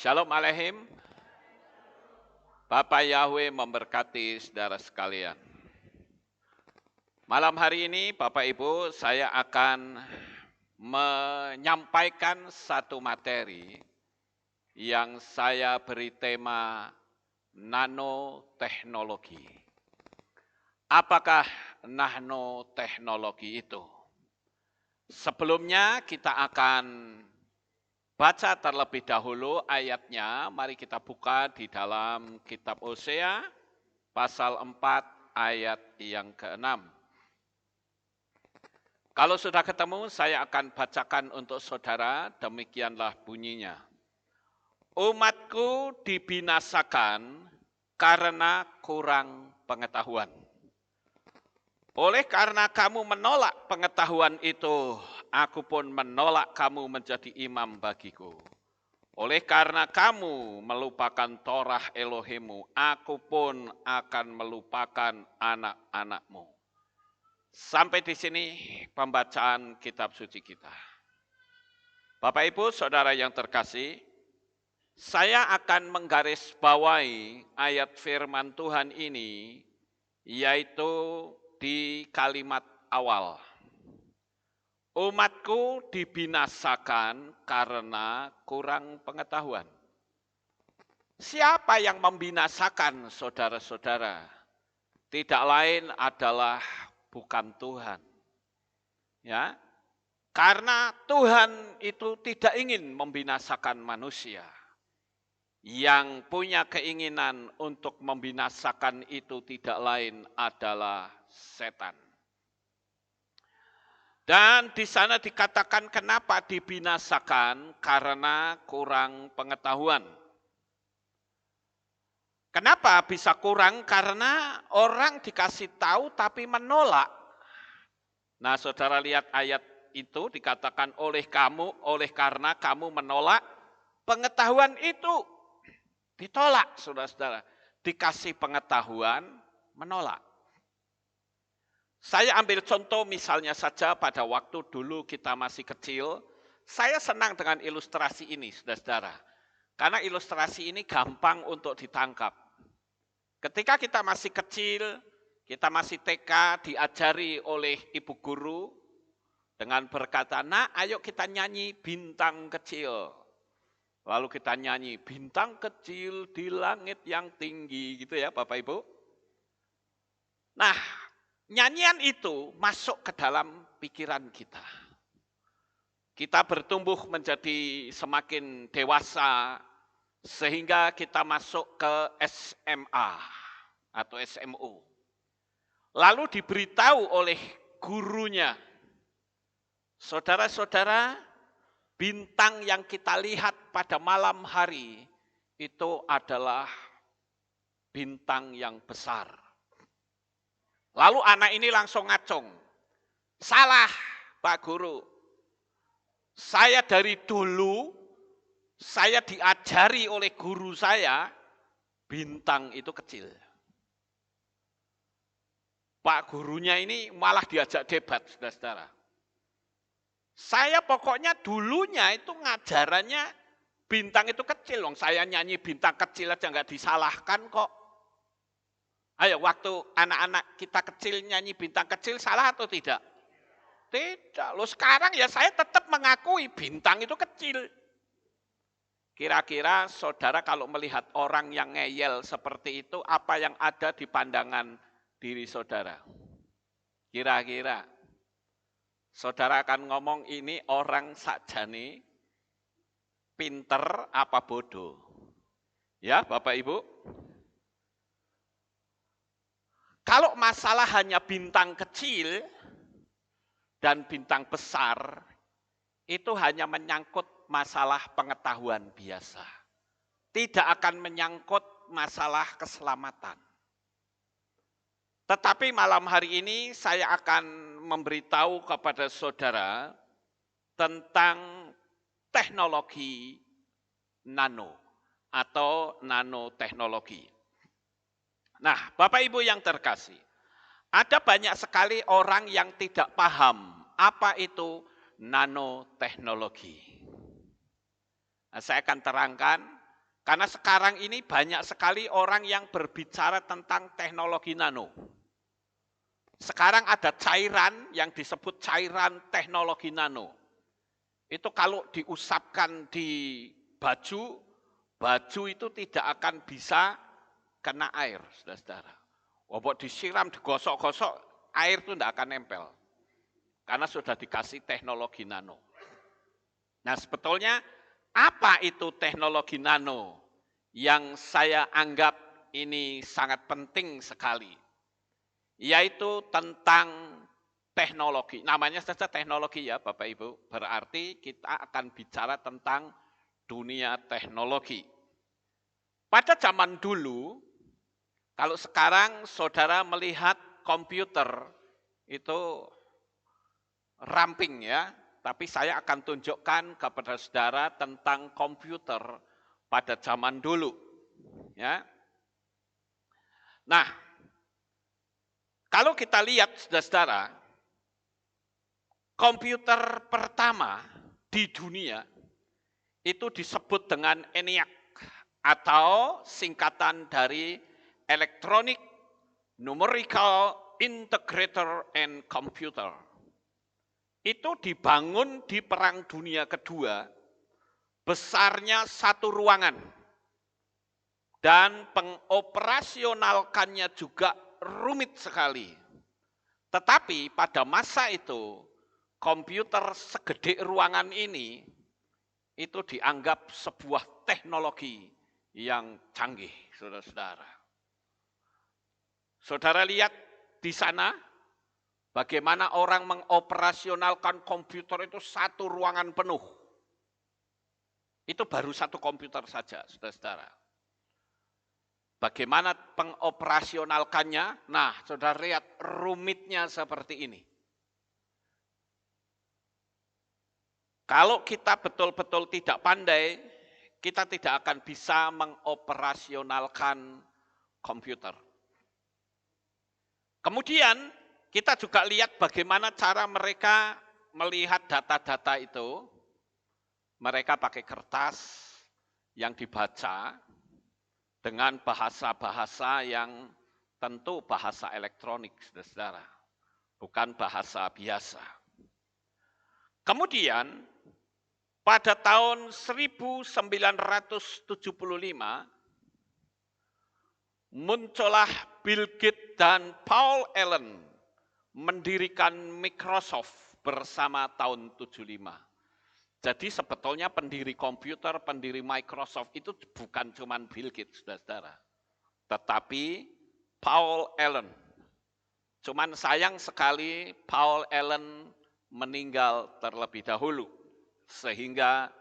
Shalom Aleihim. Bapak Yahweh memberkati saudara sekalian. Malam hari ini Bapak Ibu, saya akan menyampaikan satu materi yang saya beri tema nanoteknologi. Apakah nanoteknologi itu? Sebelumnya kita akan baca terlebih dahulu ayatnya. Mari kita buka di dalam kitab Hosea pasal 4 ayat yang ke-6. Kalau sudah ketemu, saya akan bacakan untuk saudara, demikianlah bunyinya. Umatku dibinasakan karena kurang pengetahuan. Oleh karena kamu menolak pengetahuan itu, aku pun menolak kamu menjadi imam bagiku. Oleh karena kamu melupakan Torah Elohimmu, aku pun akan melupakan anak-anakmu. Sampai di sini pembacaan kitab suci kita. Bapak Ibu, saudara yang terkasih, saya akan menggarisbawahi ayat firman Tuhan ini, yaitu di kalimat awal. Umatku dibinasakan karena kurang pengetahuan. Siapa yang membinasakan saudara-saudara? Tidak lain adalah bukan Tuhan. Ya. Karena Tuhan itu tidak ingin membinasakan manusia. Yang punya keinginan untuk membinasakan itu tidak lain adalah setan. Dan di sana dikatakan kenapa dibinasakan, karena kurang pengetahuan. Kenapa bisa kurang? Karena orang dikasih tahu tapi menolak. Nah, saudara lihat ayat itu dikatakan oleh karena kamu menolak pengetahuan itu. Ditolak, saudara-saudara. Dikasih pengetahuan, menolak. Saya ambil contoh misalnya saja pada waktu dulu kita masih kecil. Saya senang dengan ilustrasi ini, saudara-saudara. Karena ilustrasi ini gampang untuk ditangkap. Ketika kita masih kecil, kita masih TK, diajari oleh ibu guru dengan berkata, "Nak, ayo kita nyanyi Bintang Kecil." Lalu kita nyanyi, bintang kecil di langit yang tinggi, gitu ya Bapak Ibu. Nah, nyanyian itu masuk ke dalam pikiran kita. Kita bertumbuh menjadi semakin dewasa, sehingga kita masuk ke SMA atau SMU. Lalu diberitahu oleh gurunya, saudara-saudara, bintang yang kita lihat pada malam hari itu adalah bintang yang besar. Lalu anak ini langsung ngacung. Salah, Pak Guru. Saya dari dulu, saya diajari oleh guru saya, bintang itu kecil. Pak gurunya ini malah diajak debat, saudara-saudara. Saya pokoknya dulunya itu ngajarannya bintang itu kecil. Loh, saya nyanyi bintang kecil aja nggak disalahkan kok. Ayo, waktu anak-anak kita kecil nyanyi bintang kecil salah atau tidak? Tidak. Loh, sekarang ya saya tetap mengakui bintang itu kecil. Kira-kira saudara kalau melihat orang yang ngeyel seperti itu, apa yang ada di pandangan diri saudara? Kira-kira saudara akan ngomong ini orang sakjane pinter apa bodoh? Ya Bapak Ibu. Kalau masalah hanya bintang kecil dan bintang besar, itu hanya menyangkut masalah pengetahuan biasa. Tidak akan menyangkut masalah keselamatan. Tetapi malam hari ini saya akan memberitahu kepada saudara tentang teknologi nano atau nanoteknologi. Nah, Bapak Ibu yang terkasih, ada banyak sekali orang yang tidak paham apa itu nanoteknologi. Nah, saya akan terangkan Karena sekarang ini banyak sekali orang yang berbicara tentang teknologi nano. Sekarang ada cairan yang disebut cairan teknologi nano. Itu kalau diusapkan di baju, baju itu tidak akan bisa kena air, saudara-saudara. Walaupun disiram, digosok-gosok, air itu tidak akan nempel. Karena sudah dikasih teknologi nano. Nah sebetulnya apa itu teknologi nano yang saya anggap ini sangat penting sekali? Yaitu tentang teknologi. Namanya saja teknologi ya Bapak Ibu. Berarti kita akan bicara tentang dunia teknologi. Pada zaman dulu, kalau sekarang saudara melihat komputer itu ramping ya, tapi saya akan tunjukkan kepada saudara tentang komputer pada zaman dulu. Ya. Nah, kalau kita lihat saudara-saudara, komputer pertama di dunia itu disebut dengan ENIAC atau singkatan dari Electronic Numerical Integrator and Computer. Itu dibangun di Perang Dunia Kedua, besarnya satu ruangan, dan pengoperasionalkannya juga rumit sekali. Tetapi pada masa itu, komputer segede ruangan ini, itu dianggap sebuah teknologi yang canggih, saudara-saudara. Saudara lihat di sana, bagaimana orang mengoperasionalkan komputer itu satu ruangan penuh. Itu baru satu komputer saja, saudara-saudara. Bagaimana pengoperasionalkannya? Nah, saudara lihat rumitnya seperti ini. Kalau kita betul-betul tidak pandai, kita tidak akan bisa mengoperasionalkan komputer. Kemudian kita juga lihat bagaimana cara mereka melihat data-data itu. Mereka pakai kertas yang dibaca dengan bahasa-bahasa yang tentu bahasa elektronik, saudara, bukan bahasa biasa. Kemudian pada tahun 1975 muncullah Bill Gates dan Paul Allen mendirikan Microsoft bersama tahun 75. Jadi sebetulnya pendiri komputer, pendiri Microsoft itu bukan cuma Bill Gates, saudara. Tetapi Paul Allen. Cuman sayang sekali Paul Allen meninggal terlebih dahulu. Sehingga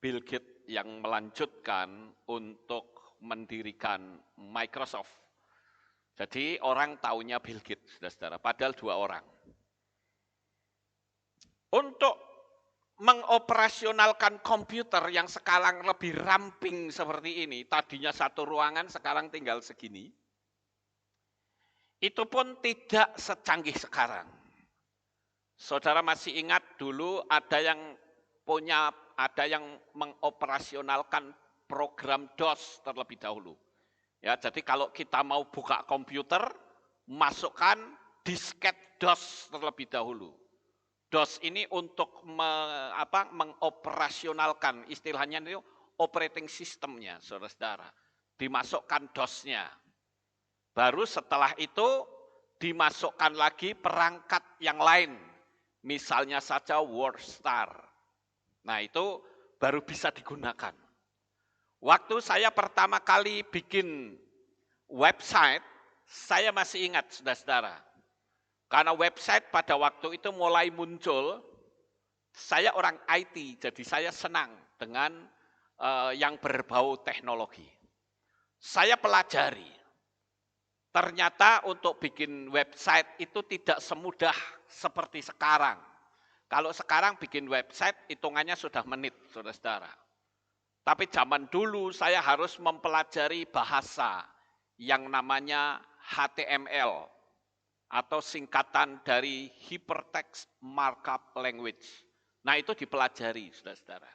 Bill Gates yang melanjutkan untuk mendirikan Microsoft. Jadi orang taunya Bill Gates, saudara. Padahal dua orang. Untuk mengoperasionalkan komputer yang sekarang lebih ramping seperti ini, tadinya satu ruangan, sekarang tinggal segini, itu pun tidak secanggih sekarang. Saudara masih ingat dulu ada yang mengoperasionalkan program DOS terlebih dahulu. Ya, jadi kalau kita mau buka komputer, masukkan disket DOS terlebih dahulu. DOS ini untuk mengoperasionalkan, istilahnya itu operating system-nya, saudara-saudara. Dimasukkan DOS-nya. Baru setelah itu dimasukkan lagi perangkat yang lain. Misalnya saja WordStar. Nah itu baru bisa digunakan. Waktu saya pertama kali bikin website, saya masih ingat, saudara-saudara. Karena website pada waktu itu mulai muncul, saya orang IT, jadi saya senang dengan yang berbau teknologi. Saya pelajari, ternyata untuk bikin website itu tidak semudah seperti sekarang. Kalau sekarang bikin website, hitungannya sudah menit, saudara-saudara. Tapi zaman dulu saya harus mempelajari bahasa yang namanya HTML. Atau singkatan dari Hypertext Markup Language. Nah itu dipelajari, saudara-saudara.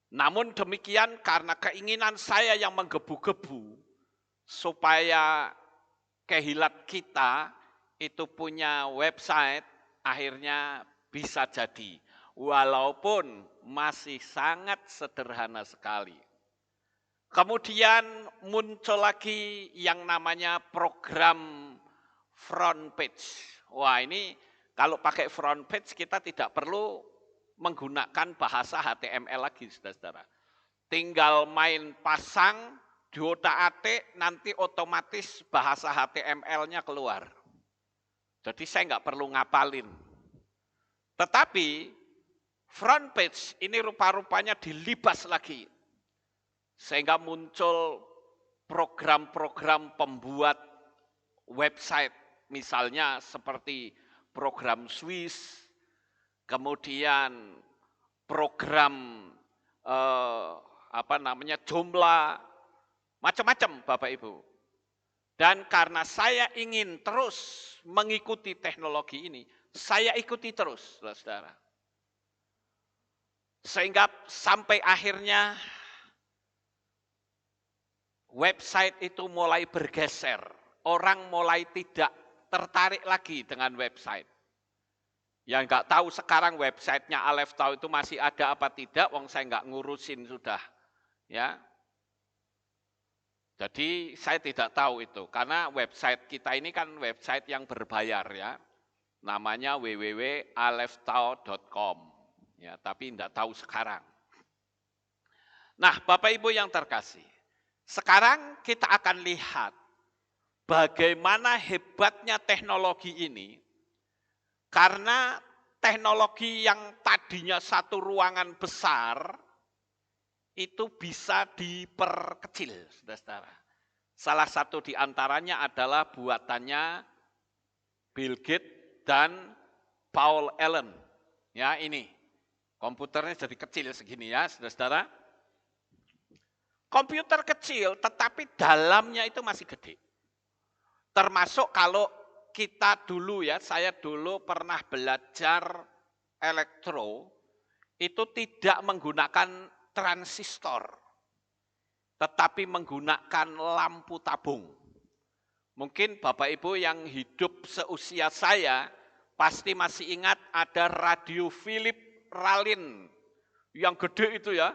Namun demikian karena keinginan saya yang menggebu-gebu supaya Kehilat kita itu punya website, akhirnya bisa jadi. Walaupun masih sangat sederhana sekali. Kemudian muncul lagi yang namanya program front page. Wah, ini kalau pakai front page kita tidak perlu menggunakan bahasa HTML lagi, saudara-saudara. Tinggal main pasang, diotak-atik, nanti otomatis bahasa HTML-nya keluar. Jadi saya nggak perlu ngapalin. Tetapi front page ini rupa-rupanya dilibas lagi. Sehingga muncul program-program pembuat website, misalnya seperti program Swiss, kemudian program Joomla, macam-macam Bapak Ibu. Dan karena saya ingin terus mengikuti teknologi ini, saya ikuti terus, saudara. Sehingga sampai akhirnya website itu mulai bergeser. Orang mulai tidak tertarik lagi dengan website. Yang nggak tahu sekarang websitenya Aleph tahu itu masih ada apa tidak, wong saya nggak ngurusin sudah. Ya. Jadi saya tidak tahu itu, karena website kita ini kan website yang berbayar ya. Namanya www.aleftao.com. Ya, tapi tidak tahu sekarang. Nah, Bapak Ibu yang terkasih, sekarang kita akan lihat bagaimana hebatnya teknologi ini, karena teknologi yang tadinya satu ruangan besar, itu bisa diperkecil, saudara-saudara. Salah satu di antaranya adalah buatannya Bill Gates dan Paul Allen. Ya, ini komputernya jadi kecil segini ya, saudara-saudara. Komputer kecil, tetapi dalamnya itu masih gede. Termasuk kalau kita dulu ya, saya dulu pernah belajar elektro, itu tidak menggunakan transistor, tetapi menggunakan lampu tabung. Mungkin Bapak Ibu yang hidup seusia saya, pasti masih ingat ada radio Philip Ralin, yang gede itu ya,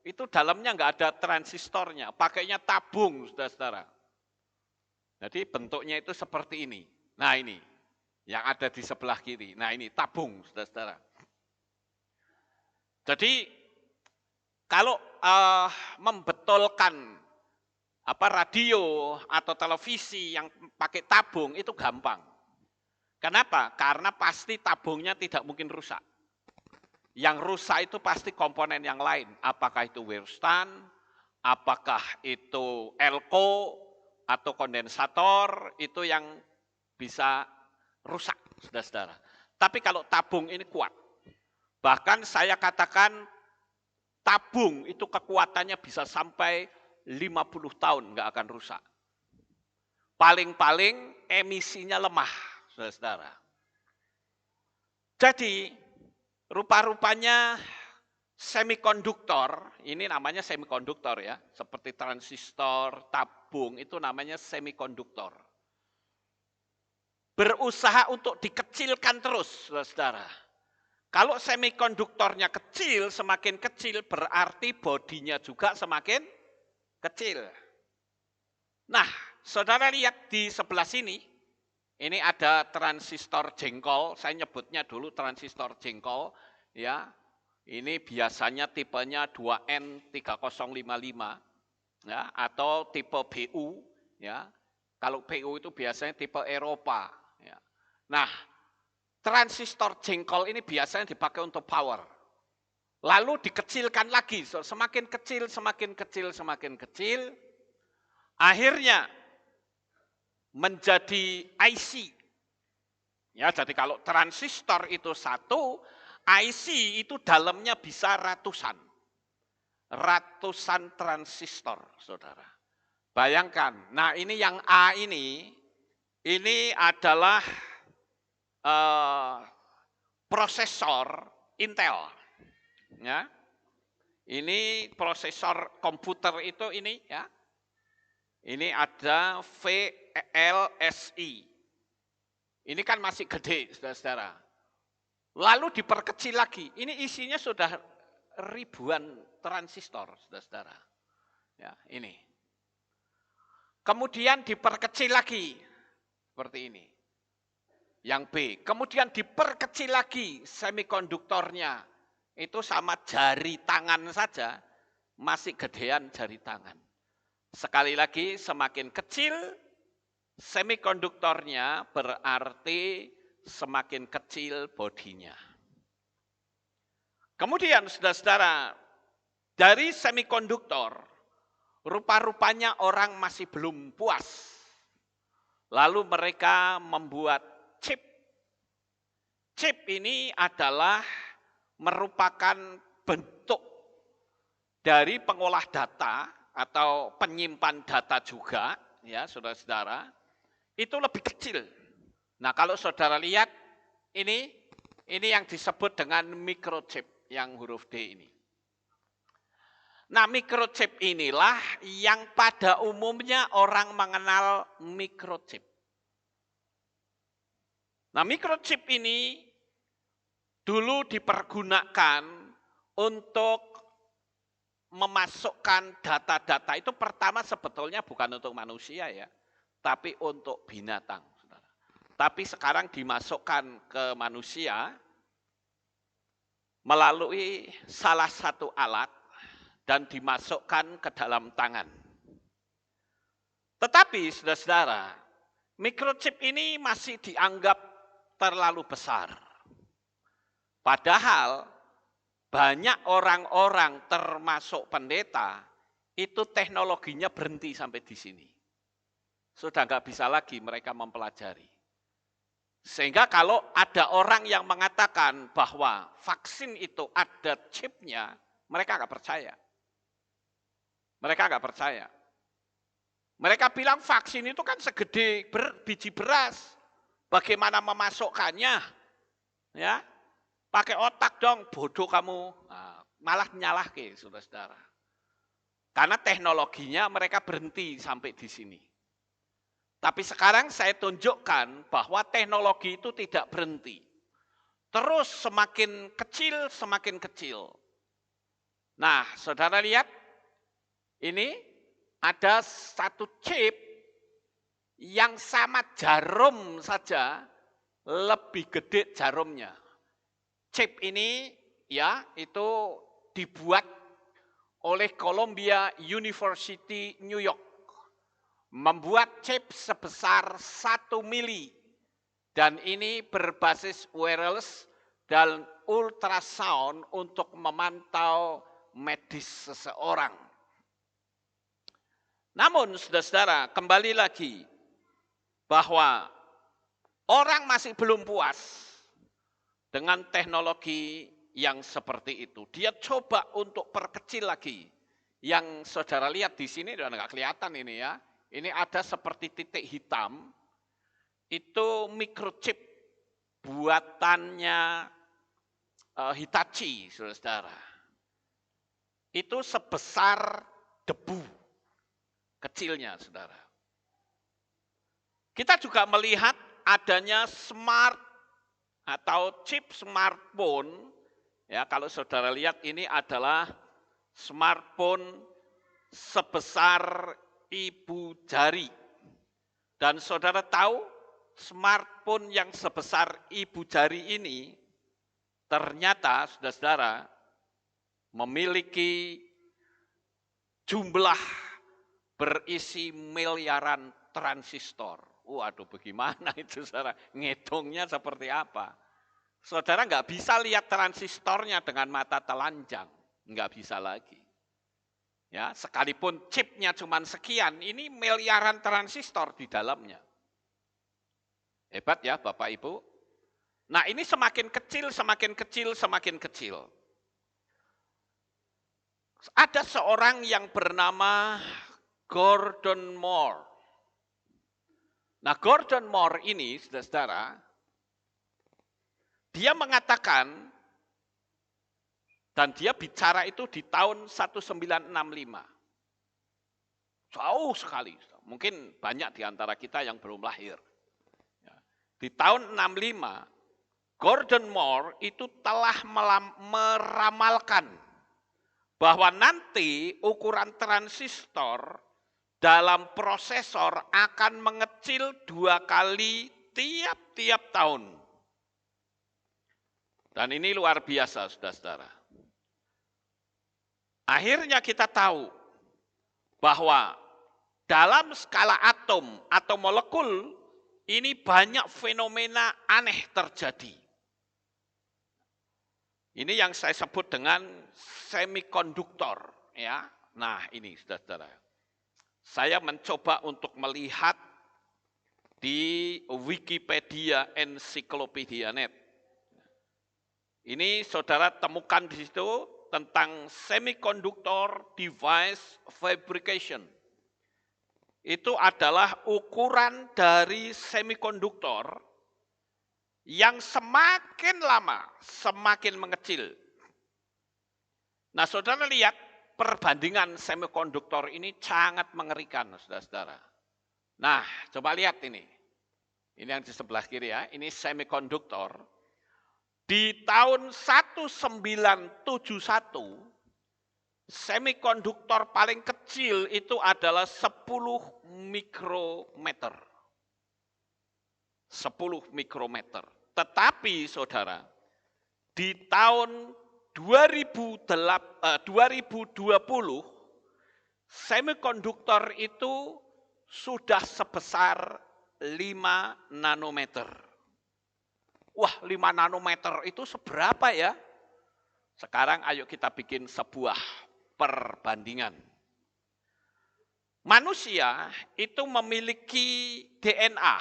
itu dalamnya nggak ada transistornya, pakainya tabung, saudara-saudara. Jadi bentuknya itu seperti ini. Nah ini, yang ada di sebelah kiri. Nah ini tabung, saudara-saudara. Jadi kalau membetulkan radio atau televisi yang pakai tabung itu gampang. Kenapa? Karena pasti tabungnya tidak mungkin rusak. Yang rusak itu pasti komponen yang lain. Apakah itu wear stand, apakah itu elko, atau kondensator, itu yang bisa rusak, saudara-saudara. Tapi kalau tabung ini kuat. Bahkan saya katakan tabung itu kekuatannya bisa sampai 50 tahun nggak akan rusak. Paling-paling emisinya lemah, saudara-saudara. Jadi rupa-rupanya semikonduktor, ini namanya semikonduktor ya, seperti transistor, tabung, itu namanya semikonduktor. Berusaha untuk dikecilkan terus, saudara. Kalau semikonduktornya kecil, semakin kecil berarti bodinya juga semakin kecil. Nah, saudara lihat di sebelah sini, ini ada transistor jengkol, saya nyebutnya dulu transistor jengkol, ya. Ini biasanya tipenya 2N3055 ya, atau tipe BU ya. Kalau BU itu biasanya tipe Eropa ya. Nah, transistor jengkol ini biasanya dipakai untuk power. Lalu dikecilkan lagi, semakin kecil, semakin kecil, semakin kecil. Akhirnya menjadi IC. Ya, jadi kalau transistor itu satu, IC itu dalamnya bisa ratusan. Ratusan transistor, saudara. Bayangkan, nah ini yang A ini adalah prosesor Intel. Ya. Ini prosesor komputer itu ini ya. Ini ada VLSI. Ini kan masih gede, saudara-saudara. Lalu diperkecil lagi. Ini isinya sudah ribuan transistor, saudara-saudara. Ya, ini. Kemudian diperkecil lagi. Seperti ini. Yang B. Kemudian diperkecil lagi semikonduktornya. Itu sama jari tangan saja, masih gedean jari tangan. Sekali lagi, semakin kecil semikonduktornya berarti semakin kecil bodinya. Kemudian saudara-saudara, dari semikonduktor, rupa-rupanya orang masih belum puas. Lalu mereka membuat chip. Chip ini adalah merupakan bentuk dari pengolah data atau penyimpan data juga, ya saudara-saudara, itu lebih kecil. Nah kalau saudara lihat, ini yang disebut dengan microchip yang huruf D ini. Nah microchip inilah yang pada umumnya orang mengenal microchip. Nah microchip ini dulu dipergunakan untuk memasukkan data-data itu pertama sebetulnya bukan untuk manusia ya, tapi untuk binatang. Tapi sekarang dimasukkan ke manusia melalui salah satu alat dan dimasukkan ke dalam tangan. Tetapi saudara-saudara, microchip ini masih dianggap terlalu besar. Padahal banyak orang-orang termasuk pendeta itu teknologinya berhenti sampai di sini. Sudah nggak bisa lagi mereka mempelajari. Sehingga kalau ada orang yang mengatakan bahwa vaksin itu ada chipnya, mereka nggak percaya. Mereka nggak percaya. Mereka bilang vaksin itu kan segede biji beras. Bagaimana memasukkannya? Ya, pakai otak dong, bodoh kamu. Nah, malah nyalah ke saudara-saudara. Karena teknologinya mereka berhenti sampai di sini. Tapi sekarang saya tunjukkan bahwa teknologi itu tidak berhenti. Terus semakin kecil, semakin kecil. Nah, saudara lihat, ini ada satu chip yang sama jarum saja, lebih gede jarumnya. Chip ini ya itu dibuat oleh Columbia University New York. Membuat chip sebesar 1 mili. Dan ini berbasis wireless dan ultrasound untuk memantau medis seseorang. Namun saudara-saudara, kembali lagi bahwa orang masih belum puas dengan teknologi yang seperti itu. Dia coba untuk perkecil lagi. Yang saudara lihat di sini udah nggak kelihatan ini ya. Ini ada seperti titik hitam. Itu microchip buatannya Hitachi, saudara-saudara. Itu sebesar debu kecilnya, saudara. Kita juga melihat adanya smart atau chip smartphone. Ya, kalau saudara lihat ini adalah smartphone sebesar ibu jari. Dan saudara tahu smartphone yang sebesar ibu jari ini ternyata saudara-saudara memiliki jumlah berisi miliaran transistor. Waduh, bagaimana itu saudara? Ngitungnya seperti apa? Saudara nggak bisa lihat transistornya dengan mata telanjang. Nggak bisa lagi. Ya, sekalipun chipnya cuma sekian, ini miliaran transistor di dalamnya. Hebat ya Bapak Ibu. Nah ini semakin kecil, semakin kecil, semakin kecil. Ada seorang yang bernama Gordon Moore. Nah Gordon Moore ini, saudara-saudara, dia mengatakan Dan dia bicara itu di tahun 1965. Jauh sekali. Mungkin banyak di antara kita yang belum lahir. Di tahun 65, Gordon Moore itu telah meramalkan bahwa nanti ukuran transistor dalam prosesor akan mengecil 2 kali tiap-tiap tahun. Dan ini luar biasa, saudara-saudara. Akhirnya kita tahu bahwa dalam skala atom atau molekul ini banyak fenomena aneh terjadi. Ini yang saya sebut dengan semikonduktor, ya. Nah, ini saudara-saudara. Saya mencoba untuk melihat di Wikipedia Encyclopedia.net. Ini saudara temukan di situ tentang semiconductor device fabrication. Itu adalah ukuran dari semikonduktor yang semakin lama semakin mengecil. Nah, saudara lihat perbandingan semikonduktor ini sangat mengerikan, saudara-saudara. Nah, coba lihat ini. Ini yang di sebelah kiri ya, ini semikonduktor. Di tahun 1971, semikonduktor paling kecil itu adalah 10 mikrometer. 10 mikrometer. Tetapi saudara, di tahun 2020, semikonduktor itu sudah sebesar 5 nanometer. Wah, 5 nanometer itu seberapa ya? Sekarang ayo kita bikin sebuah perbandingan. Manusia itu memiliki DNA,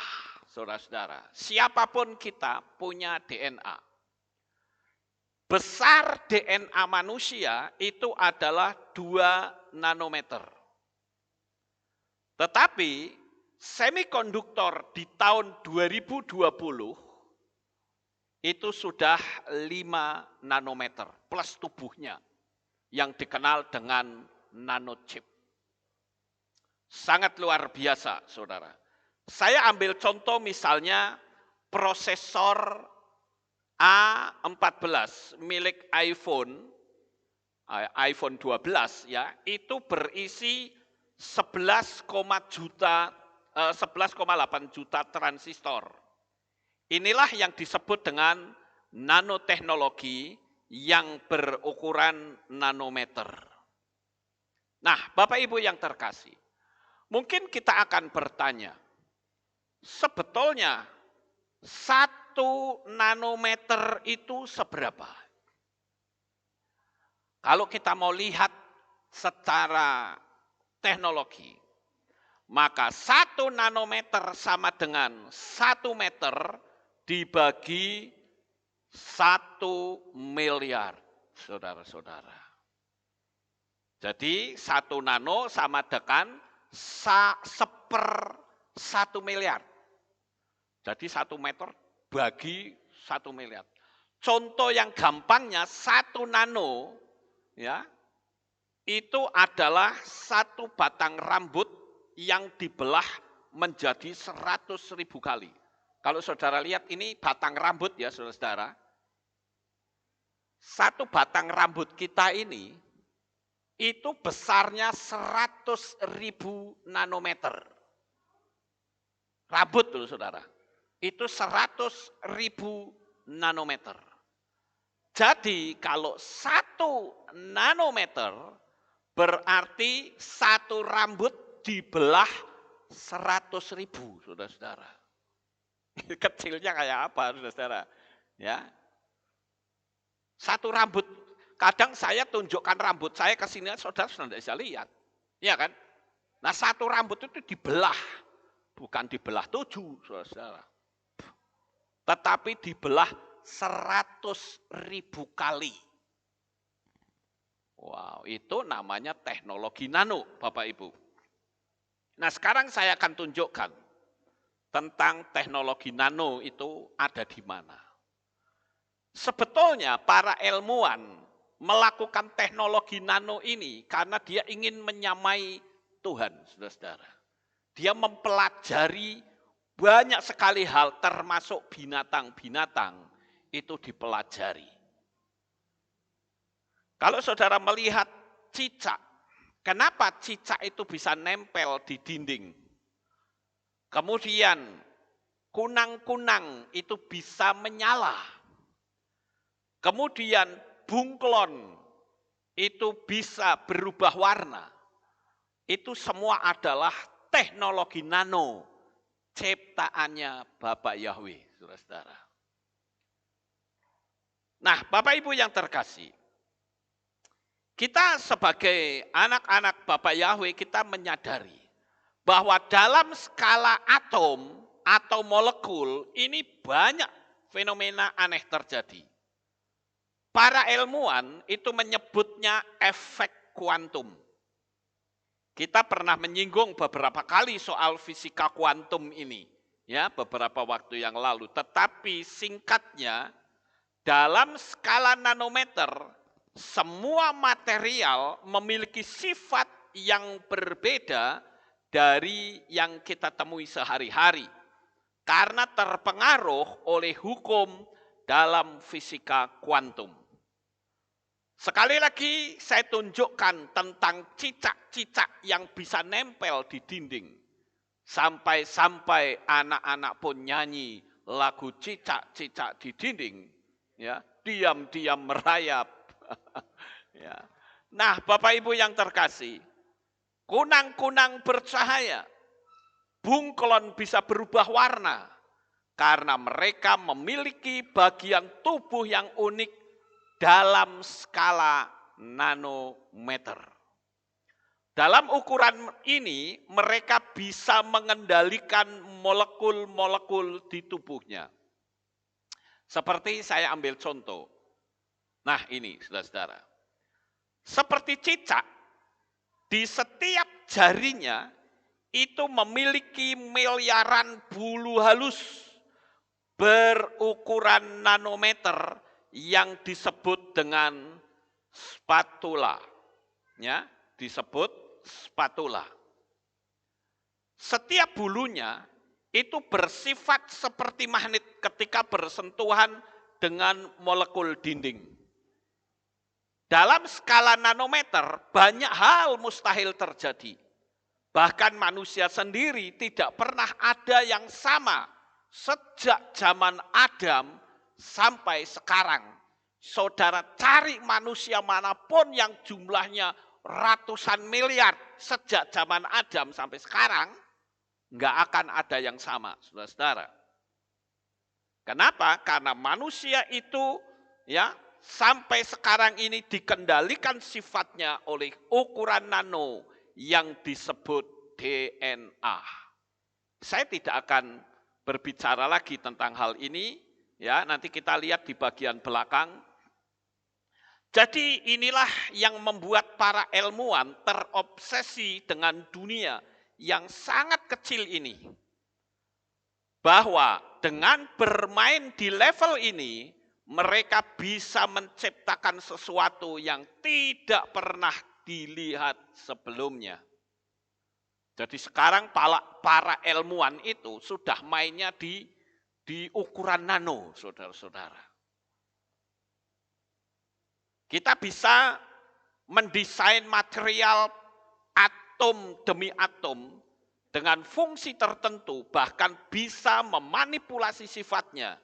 saudara-saudara. Siapapun kita punya DNA. Besar DNA manusia itu adalah 2 nanometer. Tetapi semikonduktor di tahun 2020 itu sudah 5 nanometer plus tubuhnya yang dikenal dengan nanochip. Sangat luar biasa, saudara. Saya ambil contoh misalnya prosesor A14 milik iPhone 12 ya, itu berisi 11,8 juta transistor. Inilah yang disebut dengan nanoteknologi yang berukuran nanometer. Nah, Bapak Ibu yang terkasih, mungkin kita akan bertanya, sebetulnya 1 nanometer itu seberapa? Kalau kita mau lihat secara teknologi, maka 1 nanometer sama dengan 1 meter dibagi 1 miliar, saudara-saudara. Jadi 1 nano sama dengan 1/1 miliar. Jadi 1 meter bagi 1 miliar. Contoh yang gampangnya 1 nano ya, itu adalah 1 batang rambut yang dibelah menjadi 100.000 kali. Kalau saudara lihat ini batang rambut ya saudara-saudara. 1 batang rambut kita ini itu besarnya 100.000 nanometer. Rambut loh saudara. Itu 100.000 nanometer. Jadi kalau 1 nanometer berarti 1 rambut dibelah 100.000, saudara-saudara. Kecilnya kayak apa, saudara-saudara? Ya, 1 rambut. Kadang saya tunjukkan rambut saya ke sini, saudara tidak bisa lihat, ya kan? Nah, 1 rambut itu dibelah, bukan dibelah 7, saudara-saudara, tetapi dibelah 100.000 kali. Wow, itu namanya teknologi nano, Bapak Ibu. Nah, sekarang saya akan tunjukkan tentang teknologi nano itu ada di mana. Sebetulnya para ilmuwan melakukan teknologi nano ini karena dia ingin menyamai Tuhan, saudara-saudara. Dia mempelajari banyak sekali hal termasuk binatang-binatang itu dipelajari. Kalau saudara melihat cicak, kenapa cicak itu bisa nempel di dinding? Kemudian kunang-kunang itu bisa menyala. Kemudian bunglon itu bisa berubah warna. Itu semua adalah teknologi nano ciptaannya Bapak Yahweh, saudara-saudara. Nah, Bapak Ibu yang terkasih, kita sebagai anak-anak Bapak Yahweh, kita menyadari bahwa dalam skala atom atau molekul ini banyak fenomena aneh terjadi. Para ilmuwan itu menyebutnya efek kuantum. Kita pernah menyinggung beberapa kali soal fisika kuantum ini, ya, beberapa waktu yang lalu. Tetapi singkatnya, dalam skala nanometer, semua material memiliki sifat yang berbeda dari yang kita temui sehari-hari. Karena terpengaruh oleh hukum dalam fisika kuantum. Sekali lagi saya tunjukkan tentang cicak-cicak yang bisa nempel di dinding. Sampai-sampai anak-anak pun nyanyi lagu cicak-cicak di dinding. Ya, diam-diam merayap. Ya. Nah, Bapak Ibu yang terkasih, kunang-kunang bercahaya, bunglon bisa berubah warna karena mereka memiliki bagian tubuh yang unik dalam skala nanometer. Dalam ukuran ini mereka bisa mengendalikan molekul-molekul di tubuhnya. Seperti saya ambil contoh. Nah ini saudara-saudara. Seperti cicak, di setiap jarinya itu memiliki miliaran bulu halus berukuran nanometer yang disebut dengan spatula. Ya, disebut spatula. Setiap bulunya itu bersifat seperti magnet ketika bersentuhan dengan molekul dinding. Dalam skala nanometer banyak hal mustahil terjadi. Bahkan manusia sendiri tidak pernah ada yang sama sejak zaman Adam sampai sekarang. Saudara cari manusia manapun yang jumlahnya ratusan miliar sejak zaman Adam sampai sekarang, nggak akan ada yang sama, saudara-saudara. Kenapa? Karena manusia itu ya sampai sekarang ini dikendalikan sifatnya oleh ukuran nano yang disebut DNA. Saya tidak akan berbicara lagi tentang hal ini, ya nanti kita lihat di bagian belakang. Jadi inilah yang membuat para ilmuwan terobsesi dengan dunia yang sangat kecil ini. Bahwa dengan bermain di level ini, mereka bisa menciptakan sesuatu yang tidak pernah dilihat sebelumnya. Jadi sekarang para ilmuwan itu sudah mainnya di ukuran nano, saudara-saudara. Kita bisa mendesain material atom demi atom dengan fungsi tertentu, bahkan bisa memanipulasi sifatnya.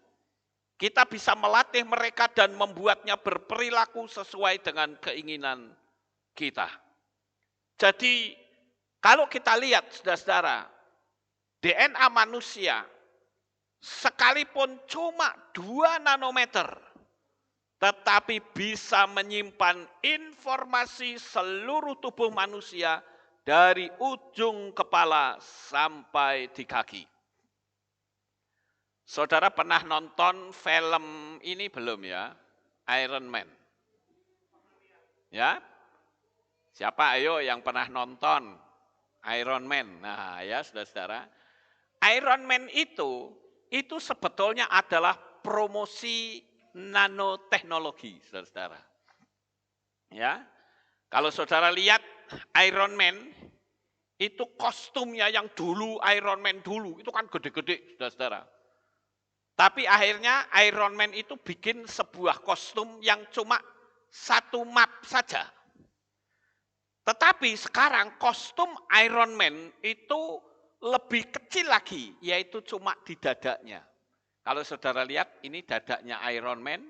Kita bisa melatih mereka dan membuatnya berperilaku sesuai dengan keinginan kita. Jadi kalau kita lihat saudara-saudara, DNA manusia sekalipun cuma 2 nanometer, tetapi bisa menyimpan informasi seluruh tubuh manusia dari ujung kepala sampai di kaki. Saudara pernah nonton film ini belum ya? Iron Man. Ya? Siapa ayo yang pernah nonton Iron Man? Nah ya saudara-saudara. Iron Man itu sebetulnya adalah promosi nanoteknologi, saudara-saudara. Ya, kalau saudara lihat Iron Man, itu kostumnya yang dulu, Iron Man dulu, itu kan gede-gede, saudara-saudara. Tapi akhirnya Iron Man itu bikin sebuah kostum yang cuma satu map saja. Tetapi sekarang kostum Iron Man itu lebih kecil lagi, yaitu cuma di dadanya. Kalau saudara lihat, ini dadanya Iron Man,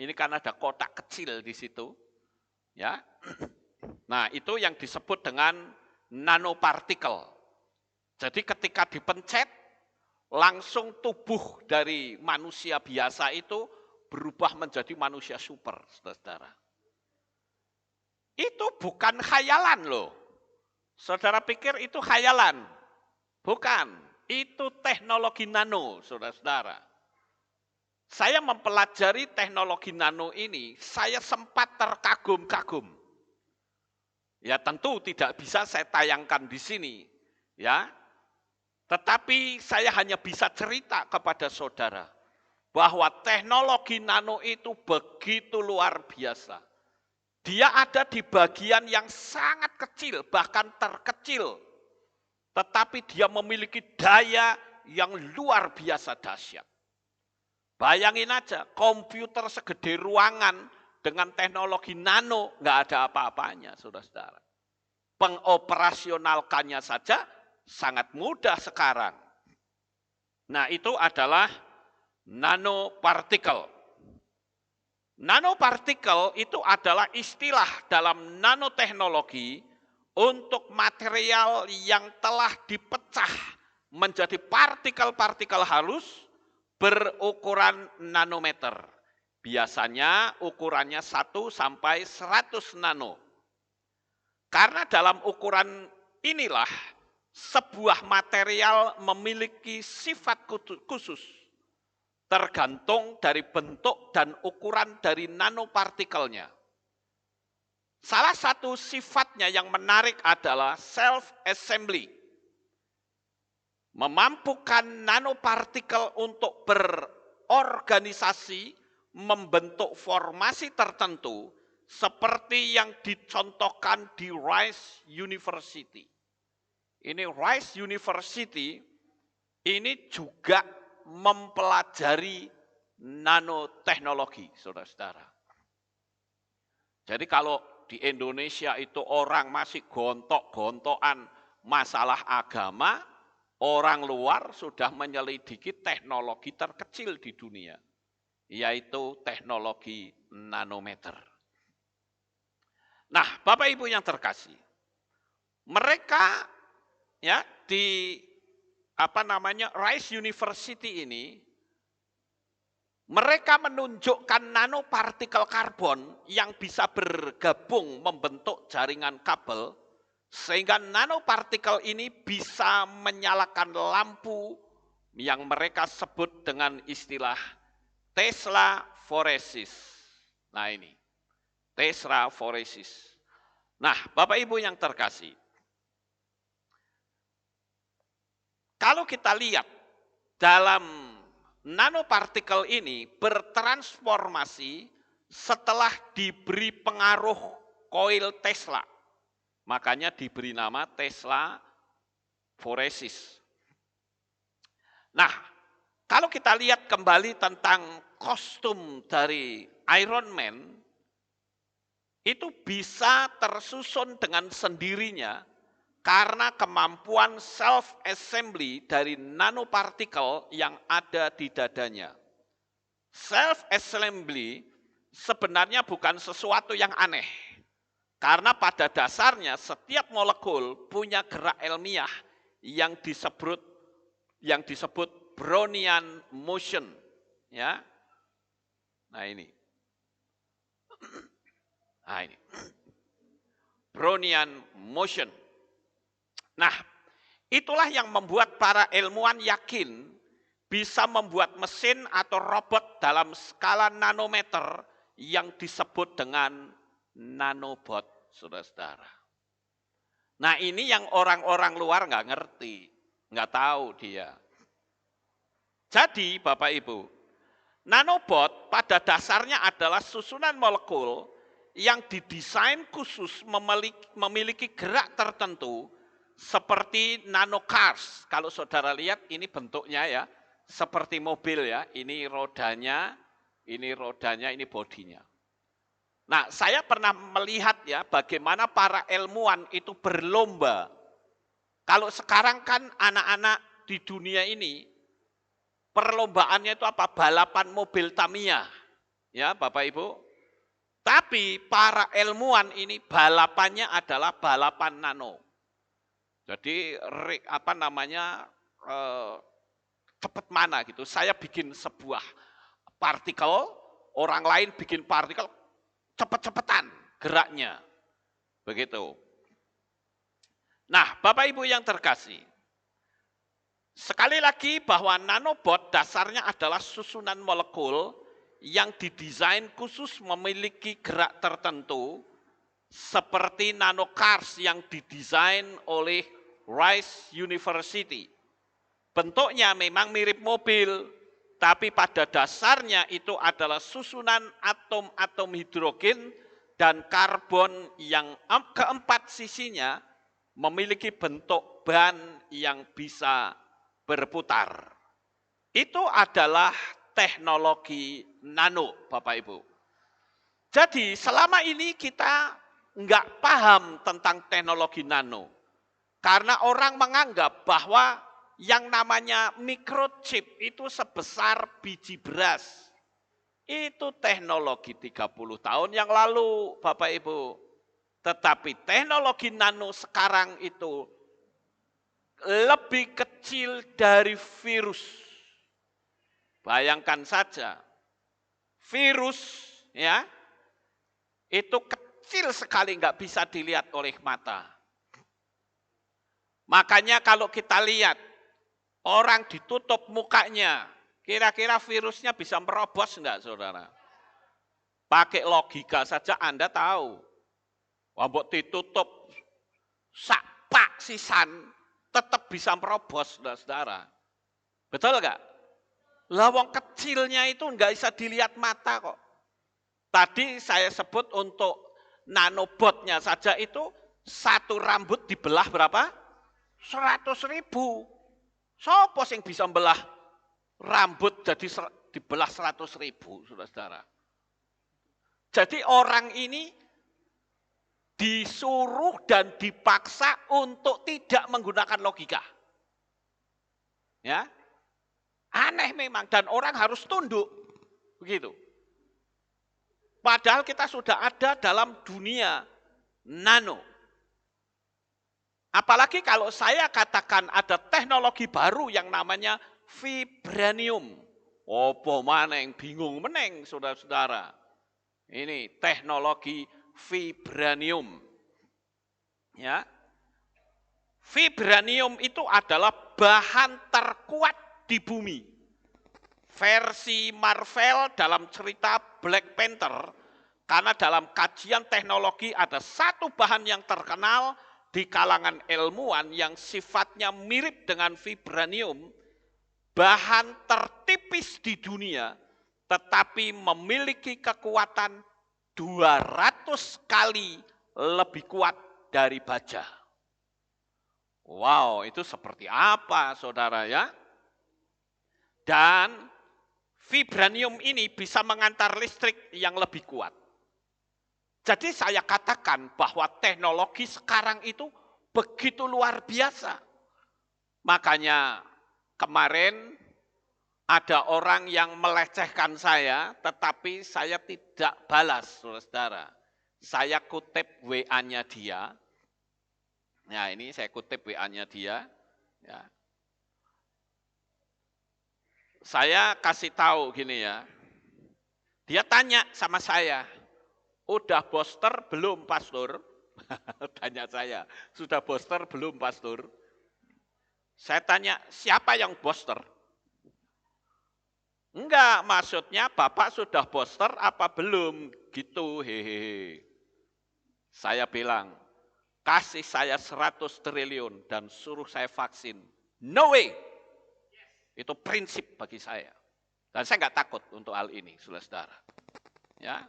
ini kan ada kotak kecil di situ. Ya, nah itu yang disebut dengan nanopartikel. Jadi ketika dipencet, langsung tubuh dari manusia biasa itu berubah menjadi manusia super, saudara. Itu bukan khayalan loh. Saudara pikir itu khayalan? Bukan, itu teknologi nano, saudara-saudara. Saya mempelajari teknologi nano ini, saya sempat terkagum-kagum. Ya tentu tidak bisa saya tayangkan di sini, ya. Tetapi saya hanya bisa cerita kepada saudara bahwa teknologi nano itu begitu luar biasa. Dia ada di bagian yang sangat kecil, bahkan terkecil. Tetapi dia memiliki daya yang luar biasa dahsyat. Bayangin aja, komputer segede ruangan dengan teknologi nano, nggak ada apa-apanya, saudara-saudara. Pengoperasionalkannya saja sangat mudah sekarang. Nah, itu adalah nanopartikel. Nanopartikel itu adalah istilah dalam nanoteknologi untuk material yang telah dipecah menjadi partikel-partikel halus berukuran nanometer. Biasanya ukurannya 1 sampai 100 nano. Karena dalam ukuran inilah sebuah material memiliki sifat khusus. Tergantung dari bentuk dan ukuran dari nanopartikelnya. Salah satu sifatnya yang menarik adalah self-assembly. Memampukan nanopartikel untuk berorganisasi, membentuk formasi tertentu, seperti yang dicontohkan di Rice University. Ini Rice University, ini juga mempelajari nanoteknologi, saudara-saudara. Jadi kalau di Indonesia itu orang masih gontok-gontokan masalah agama, orang luar sudah menyelidiki teknologi terkecil di dunia, yaitu teknologi nanometer. Nah, Bapak Ibu yang terkasih, mereka ya di Rice University ini, mereka menunjukkan nanopartikel karbon yang bisa bergabung membentuk jaringan kabel, sehingga nanopartikel ini bisa menyalakan lampu yang mereka sebut dengan istilah Tesla foresis. Nah ini, Tesla foresis. Nah, Bapak Ibu yang terkasih, kalau kita lihat dalam nanopartikel ini bertransformasi setelah diberi pengaruh koil Tesla. Makanya diberi nama Tesla foresis. Nah, kalau kita lihat kembali tentang kostum dari Iron Man, itu bisa tersusun dengan sendirinya karena kemampuan self-assembly dari nanopartikel yang ada di dadanya. Self-assembly sebenarnya bukan sesuatu yang aneh. Karena pada dasarnya setiap molekul punya gerak ilmiah yang disebut Brownian motion, ya. Nah ini. Nah ini. Brownian motion. Nah, itulah yang membuat para ilmuwan yakin bisa membuat mesin atau robot dalam skala nanometer yang disebut dengan nanobot, saudara-saudara. Nah ini yang orang-orang luar nggak ngerti, nggak tahu dia. Jadi Bapak Ibu, nanobot pada dasarnya adalah susunan molekul yang didesain khusus memiliki gerak tertentu seperti nanocars. Kalau saudara lihat ini bentuknya ya, seperti mobil ya, ini rodanya, ini bodinya. Nah, saya pernah melihat ya bagaimana para ilmuwan itu berlomba. Kalau sekarang kan anak-anak di dunia ini perlombaannya itu apa? Balapan mobil Tamiya. Ya, Bapak Ibu. Tapi para ilmuwan ini balapannya adalah balapan nano. Jadi cepat mana gitu. Saya bikin sebuah partikel, orang lain bikin partikel, cepet-cepetan geraknya. Begitu. Nah, Bapak Ibu yang terkasih, sekali lagi bahwa nanobot dasarnya adalah susunan molekul yang didesain khusus memiliki gerak tertentu seperti nanocars yang didesain oleh Rice University. Bentuknya memang mirip mobil, tapi pada dasarnya itu adalah susunan atom-atom hidrogen dan karbon yang keempat sisinya memiliki bentuk ban yang bisa berputar. Itu adalah teknologi nano, Bapak Ibu. Jadi selama ini kita nggak paham tentang teknologi nano. Karena orang menganggap bahwa yang namanya microchip itu sebesar biji beras. Itu teknologi 30 tahun yang lalu, Bapak Ibu. Tetapi teknologi nano sekarang itu lebih kecil dari virus. Bayangkan saja, virus ya itu kecil sekali, nggak bisa dilihat oleh mata. Makanya kalau kita lihat orang ditutup mukanya, kira-kira virusnya bisa merobos enggak, saudara? Pakai logika saja Anda tahu. Wabok ditutup sak sisan tetap bisa merobos, saudara. Betul enggak? Lawang kecilnya itu enggak bisa dilihat mata kok. Tadi saya sebut untuk nanobotnya saja itu satu rambut dibelah berapa? 100.000. Sopo sing bisa membelah rambut jadi dibelah 100.000, saudara-saudara. Jadi orang ini disuruh dan dipaksa untuk tidak menggunakan logika. Ya. Aneh memang, dan orang harus tunduk. Begitu. Padahal kita sudah ada dalam dunia nano. Apalagi kalau saya katakan ada teknologi baru yang namanya vibranium. Opo maneng, bingung meneng, saudara-saudara. Ini teknologi vibranium. Ya. Vibranium itu adalah bahan terkuat di bumi. Versi Marvel dalam cerita Black Panther, karena dalam kajian teknologi ada satu bahan yang terkenal di kalangan ilmuwan yang sifatnya mirip dengan vibranium, bahan tertipis di dunia, tetapi memiliki kekuatan 200 kali lebih kuat dari baja. Wow, itu seperti apa, saudara ya? Dan vibranium ini bisa mengantar listrik yang lebih kuat. Jadi saya katakan bahwa teknologi sekarang itu begitu luar biasa. Makanya kemarin ada orang yang melecehkan saya, tetapi saya tidak balas, saudara. Saya kutip WA-nya dia. Nah, ini saya kutip WA-nya dia. Ya. Saya kasih tahu gini ya. Dia tanya sama saya, udah booster belum, Pastor? Tanya saya, sudah booster belum, Pastor? Saya tanya, siapa yang booster? Enggak, maksudnya Bapak sudah booster apa belum? Gitu, hehehe. Saya bilang, kasih saya 100 triliun dan suruh saya vaksin. No way. Itu prinsip bagi saya. Dan saya enggak takut untuk hal ini, saudara-saudara. Ya.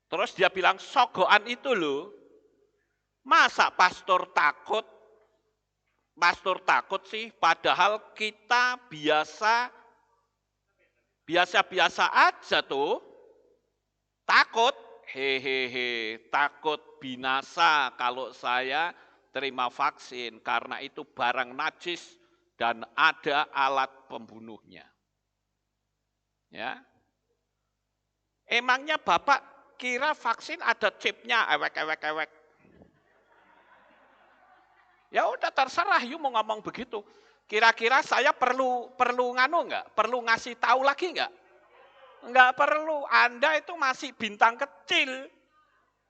Terus dia bilang, sogoan itu loh, masa pastor takut sih, padahal kita biasa-biasa aja tuh, takut, hehehe, takut binasa kalau saya terima vaksin, karena itu barang najis dan ada alat pembunuhnya. Ya, emangnya Bapak kira vaksin ada chipnya, ewek. Ya udah terserah, you mau ngomong begitu. Kira-kira saya perlu nganu enggak? Perlu ngasih tahu lagi enggak? Enggak perlu. Anda itu masih bintang kecil.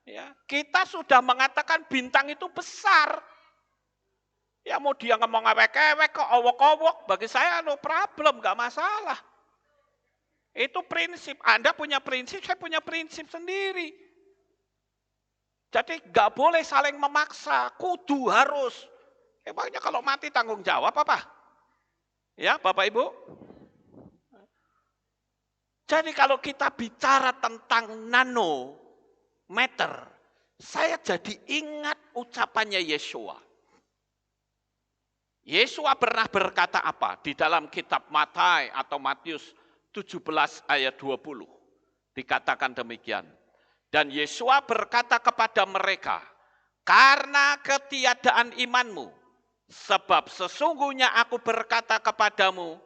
Ya, kita sudah mengatakan bintang itu besar. Ya mau dia ngomong ewek-ewek kok owok-owok, bagi saya no problem, enggak masalah. Itu prinsip. Anda punya prinsip, saya punya prinsip sendiri. Jadi nggak boleh saling memaksa, kudu harus. Emangnya kalau mati tanggung jawab apa? Ya Bapak Ibu. Jadi kalau kita bicara tentang nanometer, saya jadi ingat ucapannya Yesua. Yesua pernah berkata apa? Di dalam kitab Matai atau Matius 17 ayat 20. Dikatakan demikian. Dan Yesua berkata kepada mereka, karena ketiadaan imanmu, sebab sesungguhnya aku berkata kepadamu,